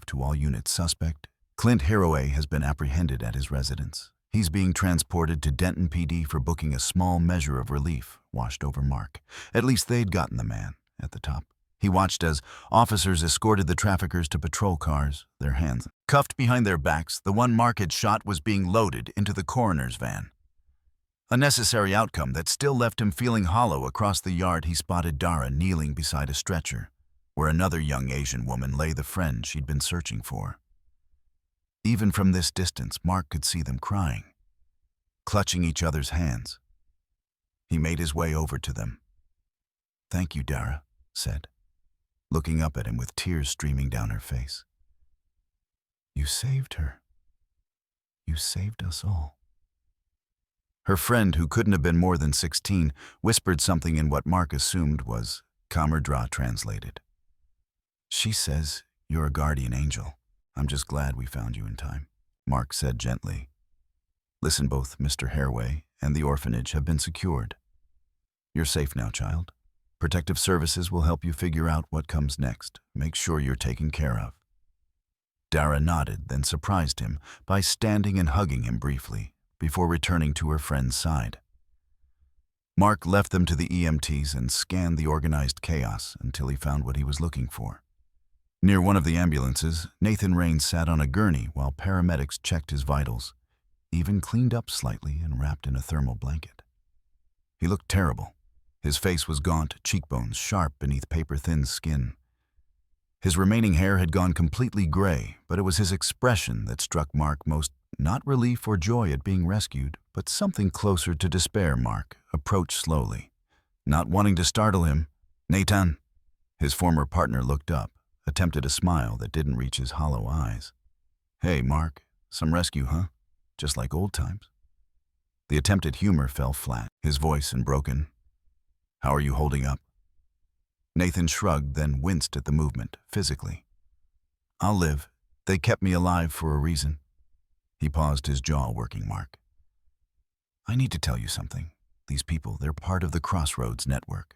To all units, suspect Clint Haraway has been apprehended at his residence. He's being transported to Denton PD for booking. A small measure of relief washed over Mark. At least they'd gotten the man at the top. He watched as officers escorted the traffickers to patrol cars, their hands cuffed behind their backs. The one Mark had shot was being loaded into the coroner's van. A necessary outcome that still left him feeling hollow. Across the yard, he spotted Dara kneeling beside a stretcher, where another young Asian woman lay, the friend she'd been searching for. Even from this distance, Mark could see them crying, clutching each other's hands. He made his way over to them. "Thank you," Dara said, looking up at him with tears streaming down her face. "You saved her. You saved us all." Her friend, who couldn't have been more than 16, whispered something in what Mark assumed was Kamerdra translated. "She says you're a guardian angel. I'm just glad we found you in time," Mark said gently. "Listen, both Mr. Haraway and the orphanage have been secured. You're safe now, child. Protective services will help you figure out what comes next. Make sure you're taken care of." Dara nodded, then surprised him by standing and hugging him briefly before returning to her friend's side. Mark left them to the EMTs and scanned the organized chaos until he found what he was looking for. Near one of the ambulances, Nathan Raines sat on a gurney while paramedics checked his vitals, even cleaned up slightly and wrapped in a thermal blanket. He looked terrible. His face was gaunt, cheekbones sharp beneath paper-thin skin. His remaining hair had gone completely gray, but it was his expression that struck Mark most. Not relief or joy at being rescued, but something closer to despair. Mark approached slowly, not wanting to startle him. "Nathan." His former partner looked up, attempted a smile that didn't reach his hollow eyes. "Hey, Mark, some rescue, huh? Just like old times." The attempted humor fell flat, his voice broken. "How are you holding up?" Nathan shrugged, then winced at the movement, physically. "I'll live. They kept me alive for a reason." He paused, his jaw working. "Mark, I need to tell you something. These people, they're part of the Crossroads Network."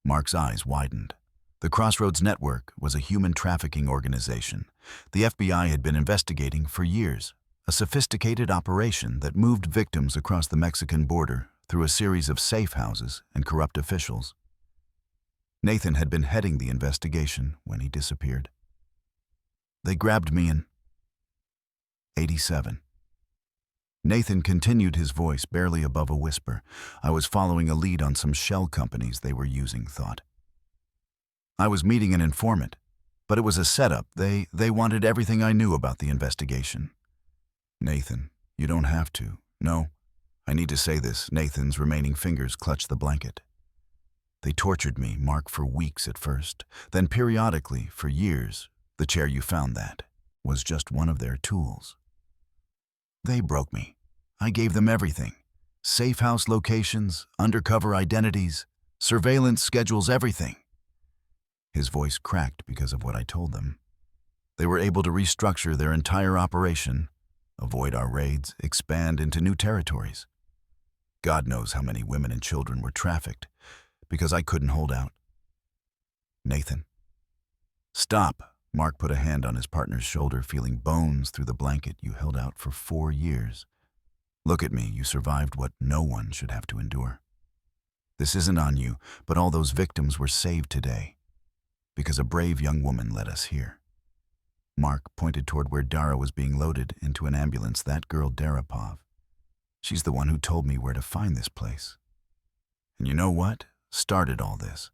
Mark's eyes widened. The Crossroads Network was a human trafficking organization the FBI had been investigating for years, a sophisticated operation that moved victims across the Mexican border through a series of safe houses and corrupt officials. Nathan had been heading the investigation when he disappeared. "They grabbed me in 87. Nathan continued, his voice barely above a whisper. "I was following a lead on some shell companies they were using, thought. I was meeting an informant, but it was a setup. They wanted everything I knew about the investigation." "Nathan, you don't have to. No, I need to say this." Nathan's remaining fingers clutched the blanket. "They tortured me, Mark, for weeks at first, then periodically for years. The chair you found, that was just one of their tools. They broke me. I gave them everything. Safe house locations, undercover identities, surveillance schedules, everything." His voice cracked because of what I told them. They were able to restructure their entire operation, avoid our raids, expand into new territories. God knows how many women and children were trafficked because I couldn't hold out. "Nathan." "Stop." Mark put a hand on his partner's shoulder, feeling bones through the blanket. "You held out for 4 years. Look at me, you survived what no one should have to endure. This isn't on you, but all those victims were saved today because a brave young woman led us here." Mark pointed toward where Dara was being loaded into an ambulance. "That girl, Darapov. She's the one who told me where to find this place. And you know what started all this?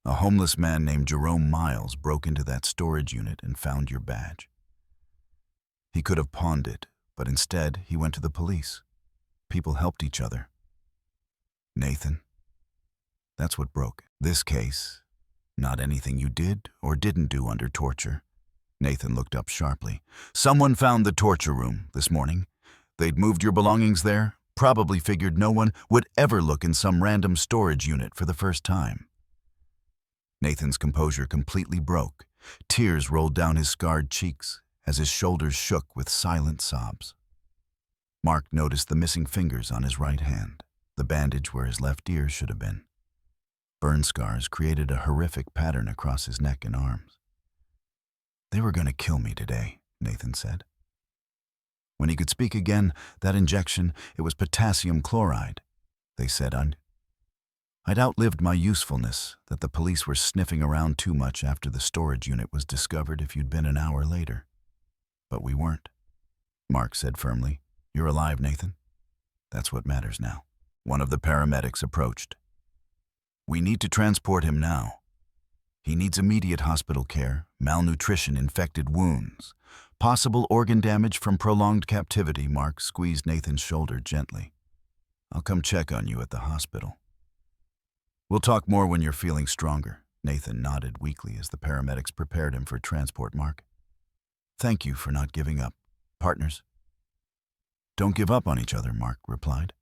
A homeless man named Jerome Miles broke into that storage unit and found your badge. He could have pawned it, but instead he went to the police. People helped each other. Nathan, that's what broke this case. Not anything you did or didn't do under torture. Nathan looked up sharply. Someone found the torture room this morning. They'd moved your belongings there, probably figured no one would ever look in some random storage unit for the first time. Nathan's composure completely broke. Tears rolled down his scarred cheeks as his shoulders shook with silent sobs. Mark noticed the missing fingers on his right hand, the bandage where his left ear should have been. Burn scars created a horrific pattern across his neck and arms. They were going to kill me today, Nathan said. When he could speak again, that injection, it was potassium chloride. They said I'd outlived my usefulness, that the police were sniffing around too much after the storage unit was discovered if you'd been an hour later. But we weren't. Mark said firmly. You're alive, Nathan. That's what matters now. One of the paramedics approached. We need to transport him now. He needs immediate hospital care, malnutrition, infected wounds, possible organ damage from prolonged captivity. Mark squeezed Nathan's shoulder gently. I'll come check on you at the hospital. We'll talk more when you're feeling stronger. Nathan nodded weakly as the paramedics prepared him for transport. Mark, thank you for not giving up. Partners? Don't give up on each other, Mark replied.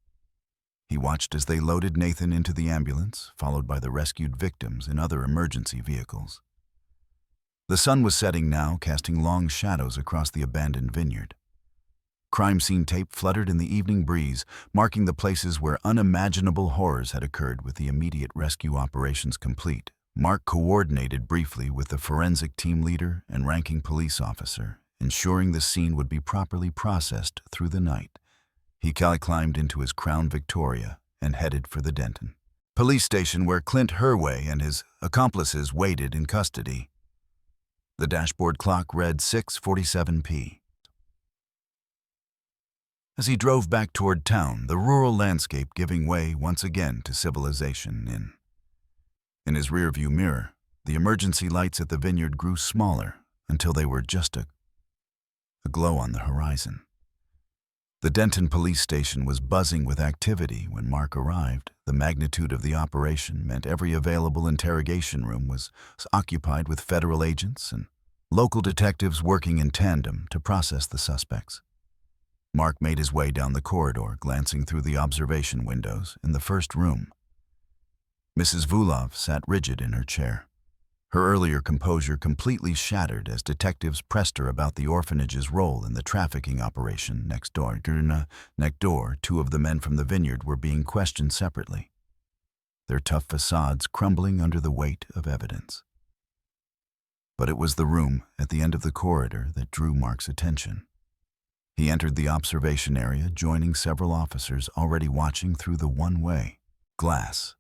He watched as they loaded Nathan into the ambulance, followed by the rescued victims in other emergency vehicles. The sun was setting now, casting long shadows across the abandoned vineyard. Crime scene tape fluttered in the evening breeze, marking the places where unimaginable horrors had occurred. With the immediate rescue operations complete, Mark coordinated briefly with the forensic team leader and ranking police officer, ensuring the scene would be properly processed through the night. He climbed into his Crown Victoria and headed for the Denton police station, where Clint Herway and his accomplices waited in custody. The dashboard clock read 6:47 p. As he drove back toward town, the rural landscape giving way once again to civilization. In his rearview mirror, the emergency lights at the vineyard grew smaller until they were just a glow on the horizon. The Denton police station was buzzing with activity when Mark arrived. The magnitude of the operation meant every available interrogation room was occupied with federal agents and local detectives working in tandem to process the suspects. Mark made his way down the corridor, glancing through the observation windows in the first room. Mrs. Vulov sat rigid in her chair. Her earlier composure completely shattered as detectives pressed her about the orphanage's role in the trafficking operation next door. Two of the men from the vineyard were being questioned separately, their tough facades crumbling under the weight of evidence. But it was the room at the end of the corridor that drew Mark's attention. He entered the observation area, joining several officers already watching through the one-way glass.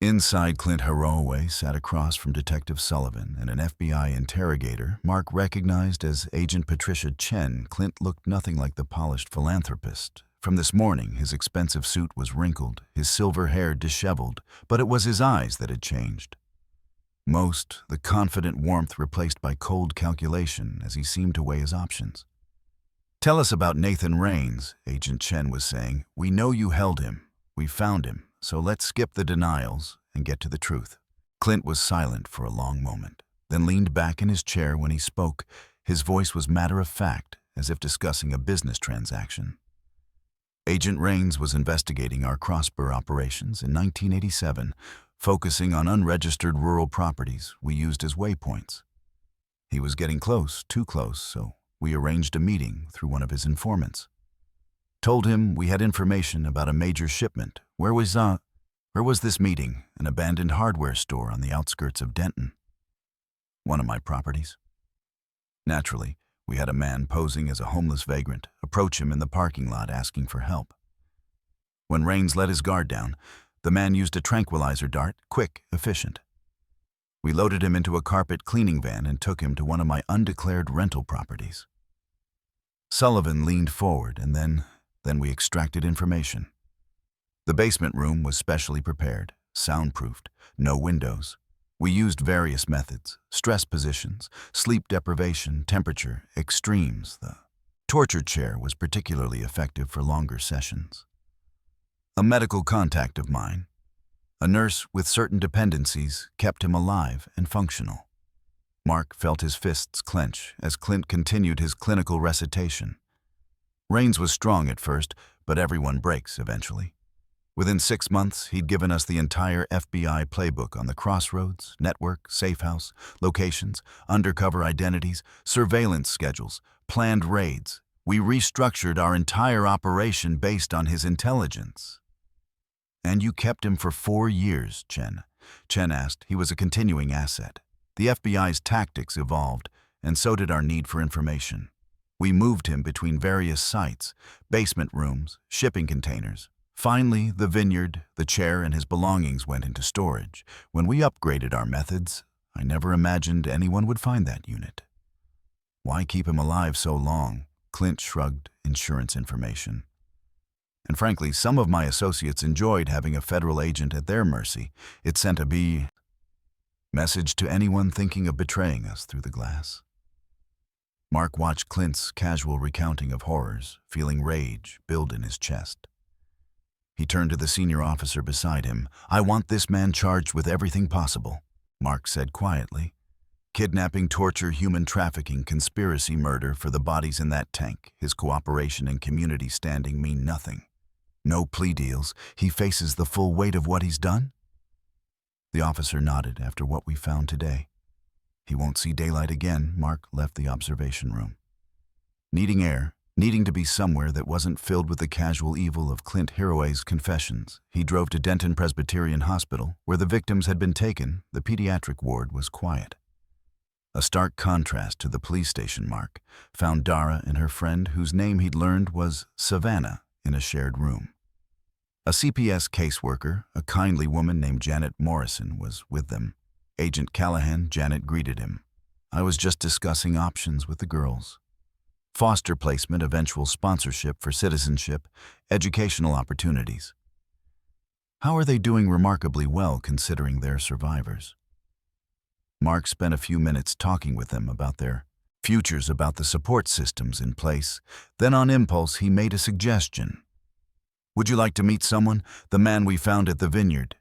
Inside, Clint Herway sat across from Detective Sullivan and an FBI interrogator Mark recognized as Agent Patricia Chen. Clint looked nothing like the polished philanthropist. From this morning, his expensive suit was wrinkled, his silver hair disheveled, but it was his eyes that had changed. Most, the confident warmth replaced by cold calculation as he seemed to weigh his options. Tell us about Nathan Raines, Agent Chen was saying. We know you held him. We found him. So let's skip the denials and get to the truth. Clint was silent for a long moment, then leaned back in his chair. When he spoke, his voice was matter-of-fact, as if discussing a business transaction. Agent Raines was investigating our cross-spur operations in 1987, focusing on unregistered rural properties we used as waypoints. He was getting close, too close, so we arranged a meeting through one of his informants. Told him we had information about a major shipment. Where was this meeting? An abandoned hardware store on the outskirts of Denton. One of my properties. Naturally, we had a man posing as a homeless vagrant approach him in the parking lot asking for help. When Raines let his guard down, the man used a tranquilizer dart, quick, efficient. We loaded him into a carpet cleaning van and took him to one of my undeclared rental properties. Sullivan leaned forward, and then we extracted information. The basement room was specially prepared, soundproofed, no windows, We used various methods: stress positions, sleep deprivation, temperature, extremes. The torture chair was particularly effective for longer sessions. A medical contact of mine, a nurse with certain dependencies, kept him alive and functional. Mark felt his fists clench as Clint continued his clinical recitation. Rains was strong at first, but everyone breaks eventually. Within 6 months, he'd given us the entire FBI playbook on the crossroads, network, safe house, locations, undercover identities, surveillance schedules, planned raids. We restructured our entire operation based on his intelligence. And you kept him for 4 years, Chen. Chen asked. He was a continuing asset. The FBI's tactics evolved, and so did our need for information. We moved him between various sites, basement rooms, shipping containers. Finally, the vineyard, the chair, and his belongings went into storage. When we upgraded our methods, I never imagined anyone would find that unit. Why keep him alive so long? Clint shrugged. Insurance information. And frankly, some of my associates enjoyed having a federal agent at their mercy. It sent a message to anyone thinking of betraying us through the glass. Mark watched Clint's casual recounting of horrors, feeling rage build in his chest. He turned to the senior officer beside him. "I want this man charged with everything possible," Mark said quietly. "Kidnapping, torture, human trafficking, conspiracy, murder for the bodies in that tank. His cooperation and community standing mean nothing. No plea deals. He faces the full weight of what he's done?" The officer nodded. "After what we found today. He won't see daylight again." Mark left the observation room. Needing air, needing to be somewhere that wasn't filled with the casual evil of Clint Hiraway's confessions, he drove to Denton Presbyterian Hospital, where the victims had been taken. The pediatric ward was quiet. A stark contrast to the police station. Mark found Dara and her friend, whose name he'd learned was Savannah, in a shared room. A CPS caseworker, a kindly woman named Janet Morrison, was with them. Agent Callahan. Janet greeted him. "I was just discussing options with the girls. Foster placement, eventual sponsorship for citizenship, educational opportunities. How are they doing?" "Remarkably well, considering they're survivors." Mark spent a few minutes talking with them about their futures, about the support systems in place. Then on impulse, he made a suggestion. "Would you like to meet someone? The man we found at the vineyard.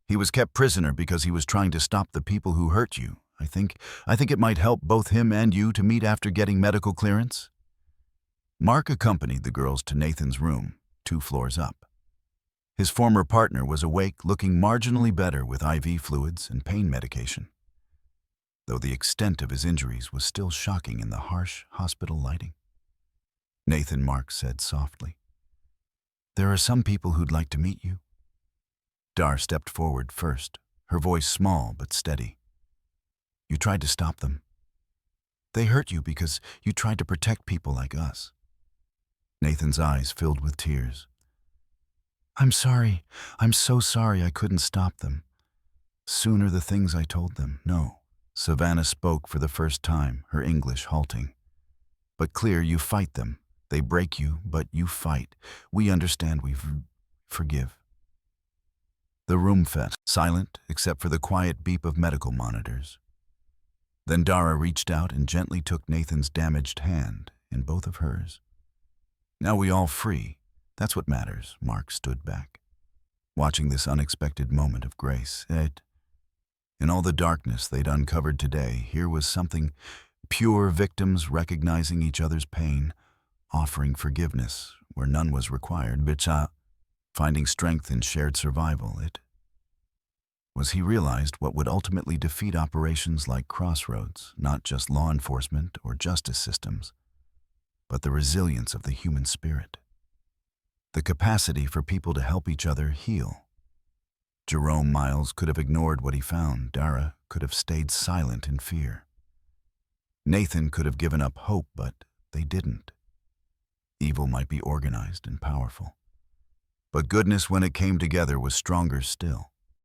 He was kept prisoner because he was trying to stop the people who hurt you. I think it might help both him and you to meet after getting medical clearance." Mark accompanied the girls to Nathan's room, 2 floors up. His former partner was awake, looking marginally better with IV fluids and pain medication, though the extent of his injuries was still shocking in the harsh hospital lighting. "Nathan," Mark said softly, "there are some people who'd like to meet you." Dar stepped forward first, her voice small but steady. "You tried to stop them. They hurt you because you tried to protect people like us." Nathan's eyes filled with tears. "I'm sorry. I'm so sorry I couldn't stop them. Sooner the things I told them." "No." Savannah spoke for the first time, her English halting. "But clear, you fight them. They break you, but you fight. We understand. We forgive." The room fell silent, except for the quiet beep of medical monitors. Then Dara reached out and gently took Nathan's damaged hand in both of hers. "Now we all free. That's what matters." Mark stood back, watching this unexpected moment of grace. In all the darkness they'd uncovered today, here was something pure: victims recognizing each other's pain, offering forgiveness where none was required, finding strength in shared survival. It was, he realized, what would ultimately defeat operations like Crossroads, not just law enforcement or justice systems, but the resilience of the human spirit. The capacity for people to help each other heal. Jerome Miles could have ignored what he found. Dara could have stayed silent in fear. Nathan could have given up hope, but they didn't. Evil might be organized and powerful, but goodness, when it came together, was stronger still.